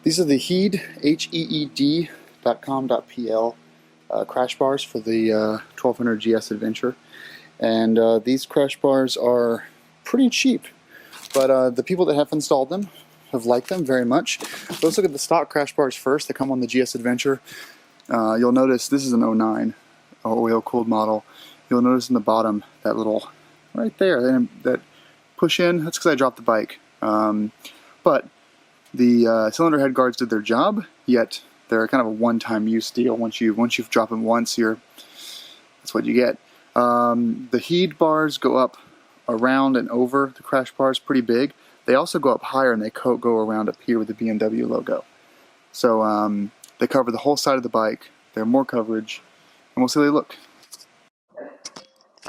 These are the HEED, HEED.com.pl crash bars for the 1200 GS Adventure. And these crash bars are pretty cheap, but the people that have installed them have liked them very much. So let's look at the stock crash bars first. They come on the GS Adventure. You'll notice this is an 09 oil-cooled model. You'll notice in the bottom that little, right there, that push in, that's because I dropped the bike. But the cylinder head guards did their job, yet they're kind of a one-time use deal. Once you drop them once, that's what you get. The HEED bars go up around and over the crash bars pretty big. They also go up higher, and they go around up here with the BMW logo. So they cover the whole side of the bike. They're more coverage, and we'll see how they look. All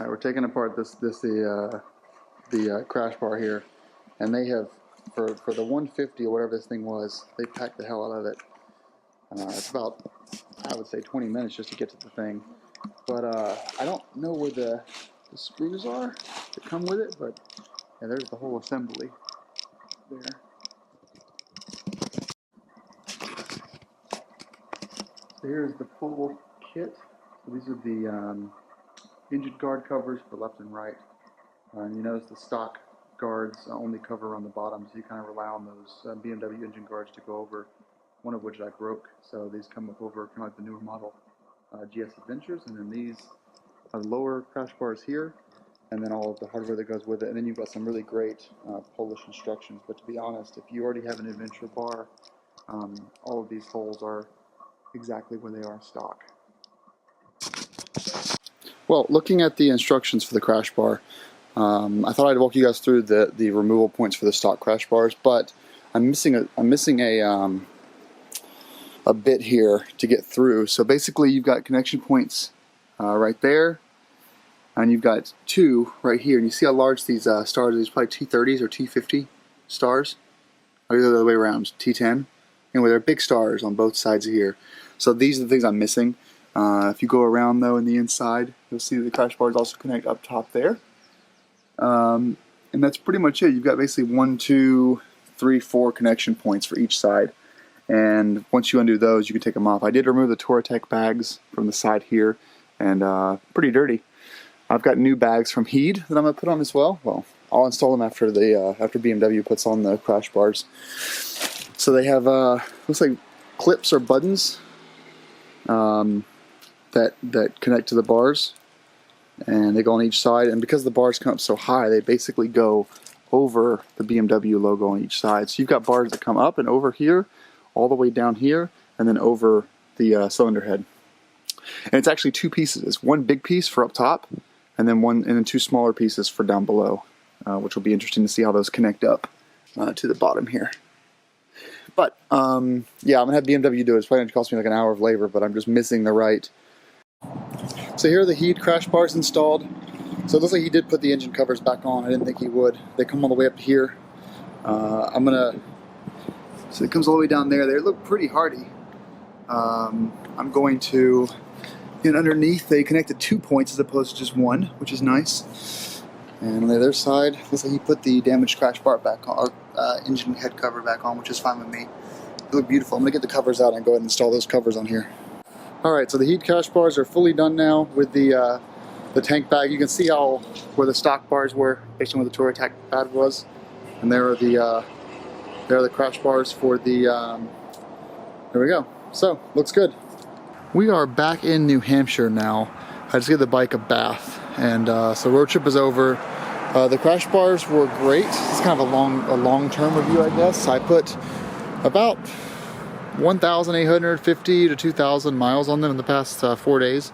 right, we're taking apart the crash bar here, and they have, for the 150 or whatever this thing was, they packed the hell out of it. It's about, I would say, 20 minutes just to get to the thing. But I don't know where the screws are that come with it, but yeah, there's the whole assembly there. So here's the full kit. So these are the engine guard covers for left and right. And you notice the stock guards only cover on the bottom, so you kind of rely on those BMW engine guards to go over, one of which I broke. So these come up over kind of like the newer model GS Adventures, and then these are lower crash bars here, and then all of the hardware that goes with it. And then you've got some really great Polish instructions. But to be honest, if you already have an Adventure bar, all of these holes are exactly where they are stock. Well, looking at the instructions for the crash bar, I thought I'd walk you guys through the removal points for the stock crash bars, but I'm missing a bit here to get through. So basically, you've got connection points right there, and you've got two right here. And you see how large these stars are? These probably T30s or T50 stars. Or the other way around, T10. Anyway, they're big stars on both sides of here. So these are the things I'm missing. If you go around though in the inside, you'll see the crash bars also connect up top there. And that's pretty much it. You've got basically 1, 2, 3, 4 connection points for each side. And once you undo those, you can take them off. I did remove the Touratech bags from the side here, and pretty dirty. I've got new bags from HEED that I'm going to put on as well. Well, I'll install them after after BMW puts on the crash bars. So they have looks like clips or buttons that connect to the bars, and they go on each side. And because the bars come up so high, they basically go over the BMW logo on each side. So you've got bars that come up and over here, all the way down here, and then over the cylinder head. And it's actually two pieces. It's one big piece for up top, and then two smaller pieces for down below, which will be interesting to see how those connect up to the bottom here. But yeah, I'm gonna have BMW do it. It's probably gonna cost me like an hour of labor, but I'm just missing the right. So here are the HEED crash bars installed. So it looks like he did put the engine covers back on. I didn't think he would. They come all the way up to here. So it comes all the way down there. They look pretty hardy. I'm going to, underneath they connected 2 points as opposed to just one, which is nice. And on the other side, looks like he put the damaged crash bar back on, or engine head cover back on, which is fine with me. They look beautiful. I'm gonna get the covers out and go ahead and install those covers on here. All right, so the HEED crash bars are fully done now with the tank bag. You can see where the stock bars were based on where the Touratech pad was, and there are the crash bars for the. There we go. So looks good. We are back in New Hampshire now. I just gave the bike a bath, and so road trip is over. The crash bars were great. It's kind of a long-term review, I guess. I put about 1,850 to 2,000 miles on them in the past 4 days,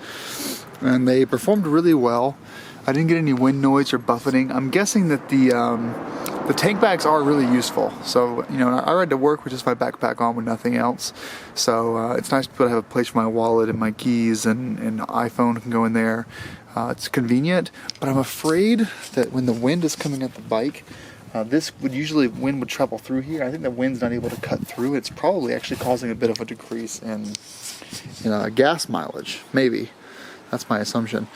and they performed really well. I didn't get any wind noise or buffeting. I'm guessing that the tank bags are really useful. So, I ride to work with just my backpack on with nothing else. So it's nice to have a place for my wallet and my keys, and iPhone can go in there. It's convenient, but I'm afraid that when the wind is coming at the bike, wind would travel through here. I think the wind's not able to cut through. It's probably actually causing a bit of a decrease in gas mileage. Maybe. That's my assumption.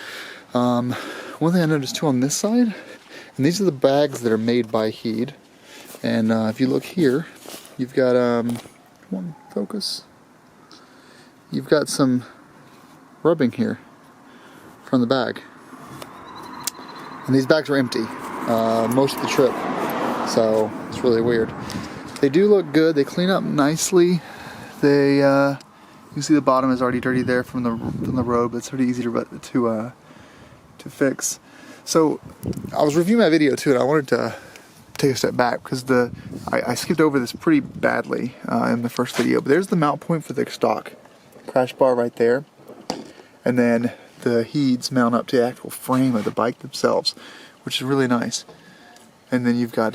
One thing I noticed too on this side, and these are the bags that are made by HEED, and if you look here, you've got Come on, focus. You've got some rubbing here from the bag. And these bags were empty most of the trip, so it's really weird. They do look good. They clean up nicely. They, you can see the bottom is already dirty there from the road, but it's pretty easy to fix. So I was reviewing my video too, and I wanted to take a step back because I skipped over this pretty badly in the first video. But there's the mount point for the stock crash bar right there, and then the heads mount up to the actual frame of the bike themselves, which is really nice. And then you've got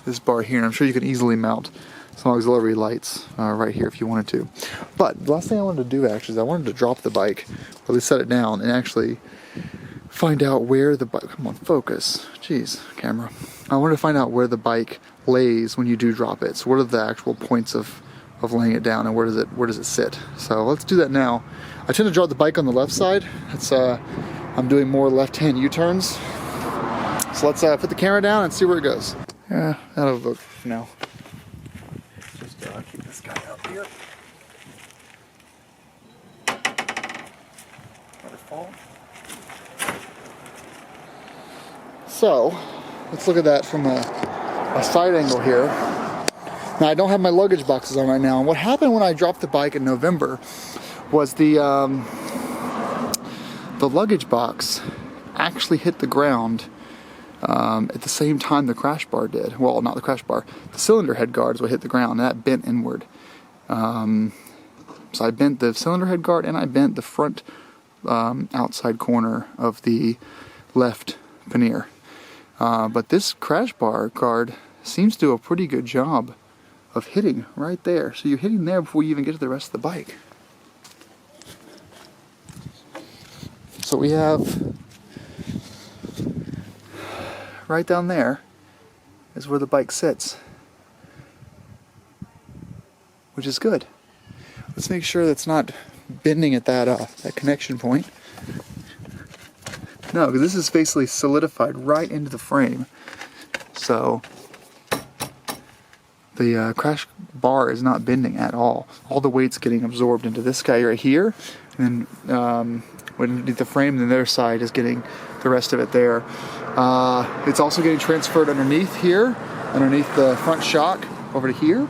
this bar here, and I'm sure you can easily mount some auxiliary lights right here if you wanted to. But the last thing I wanted to do actually is I wanted to drop the bike, or at least set it down, and actually find out where the bike, come on, focus, jeez, camera. I wanted to find out where the bike lays when you do drop it. So what are the actual points of laying it down, and where does it sit? So let's do that now. I tend to drop the bike on the left side. It's I'm doing more left-hand U-turns. So let's put the camera down and see where it goes. Yeah, that'll look for now. Just keep this guy up here. Let it fall. So let's look at that from a side angle here. Now I don't have my luggage boxes on right now, and what happened when I dropped the bike in November was the luggage box actually hit the ground at the same time the crash bar did. Well, not the crash bar. The cylinder head guard is what hit the ground, and that bent inward. So I bent the cylinder head guard, and I bent the front outside corner of the left pannier. But this crash bar guard seems to do a pretty good job of hitting right there. So you're hitting there before you even get to the rest of the bike. So we have right down there is where the bike sits, which is good. Let's make sure that's not bending at that connection point. No, because this is basically solidified right into the frame. So the crash bar is not bending at all. All the weight's getting absorbed into this guy right here, and then underneath the frame, and the other side is getting the rest of it there. It's also getting transferred underneath here, underneath the front shock over to here,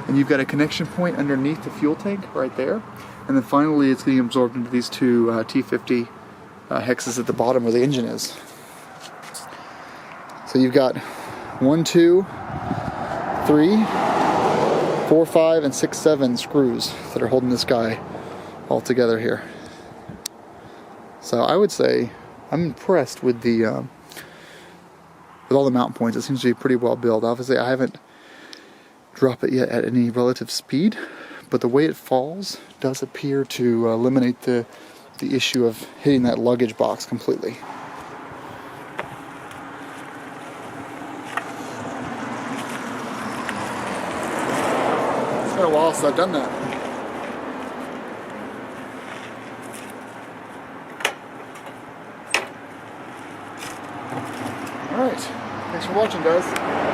and you've got a connection point underneath the fuel tank right there, and then finally it's getting absorbed into these two T50 hexes at the bottom where the engine is. So you've got 1, 2, 3, 4, 5, and 6, 7 screws that are holding this guy all together here. So I would say I'm impressed with the with all the mount points. It seems to be pretty well built. Obviously I haven't dropped it yet at any relative speed, but the way it falls does appear to eliminate the issue of hitting that luggage box completely. It's been a while since I've done that. Alright, thanks for watching, guys.